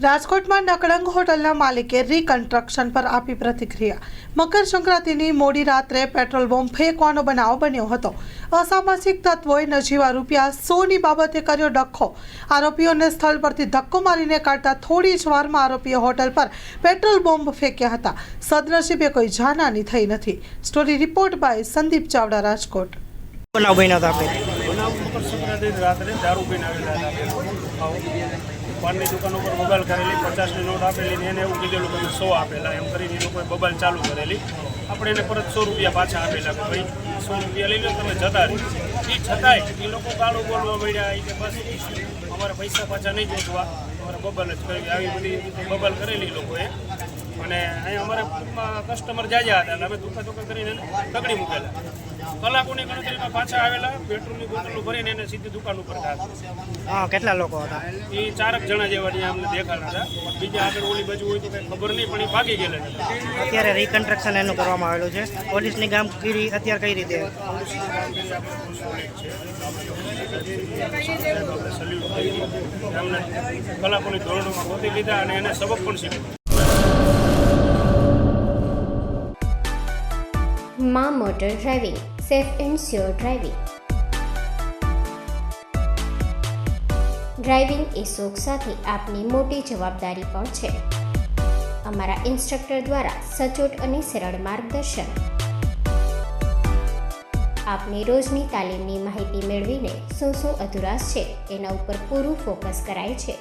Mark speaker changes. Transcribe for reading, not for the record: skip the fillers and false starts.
Speaker 1: રાજકોટમાં નકળંગ હોટલના માલિકે રીકન્સ્ટ્રક્શન પર આપી પ્રતિક્રિયા। મકર સંક્રાંતિની મોડી રાત્રે પેટ્રોલ બોમ્બ ફેંકવાનો બનાવ બન્યો હતો। અસામાજિક તત્વોએ નજીવા ₹100ની બાબતે કર્યો ડખ્ખો। આરોપીઓને સ્થળ પરથી ધક્કો મારીને કાઢતા થોડી જ વારમાં આરોપીએ હોટલ પર પેટ્રોલ બોમ્બ ફેંક્યા હતા। સદનસીબે કોઈ જાનહાની થઈ નથી। Story report by Sandeep Chavda, Rajkot.
Speaker 2: બનાવ બન્યો હતો આપણે
Speaker 3: મકર સંક્રાંતિ રાત્રે દારૂ પીને આવેલા હતા। પાનની દુકાન ઉપર બબાલ કરેલી, 50ની નોટ આપેલી ને એને એવું કીધેલું કે 100 આપેલા, એમ કરીને એ લોકોએ બબાલ ચાલુ કરેલી। આપણે એને પરત ₹100 પાછા આપેલા કે ભાઈ ₹100 લઈ લો, તમે જતા રહી। એ છતાંય એ લોકો ગાળું બોલવા મળ્યા કે બસ અમારે પૈસા પાછા નહીં જોતવા, અમારે બબાલ જ કરી, આવી બધી બબાલ કરેલી લોકોએ। અને અહીંયા અમારે કસ્ટમર જાજા હતા એટલે અમે ધોકા કરીને એને તગડી મૂકેલા। કલાકોની ગણતરીમાં પાછા આવેલા, પેટ્રોલની બોટલો ભરીને એને સીધી દુકાન ઉપર હતા।
Speaker 2: હા, કેટલા લોકો હતા?
Speaker 3: એ 4 જણા જેવા ત્યાં અમને દેખાતા હતા। બીજા આગળ ઓલી બાજુ હોય તો કંઈ ખબર નહીં, પણ એ ભાગી ગયેલા હતા।
Speaker 2: અત્યારે રીકન્સ્ટ્રક્શન એનું કરવામાં આવેલું છે। પોલીસની કામગીરી અત્યારે કઈ રીતે?
Speaker 3: એમને કલાકોની ધોરણોમાં ગોતી લીધા અને એને સબક પણ શીખ્યો।
Speaker 4: માં motor driving, safe and sure driving. Driving એ શોખ સાથે આપની મોટી જવાબદારી પણ છે। અમારા ઇન્સ્ટ્રક્ટર દ્વારા સચોટ અને સરળ માર્ગદર્શન। આપની રોજની તાલીમની માહિતી મેળવીને શું અધુરાશ છે એના ઉપર પૂરું ફોકસ કરાય છે।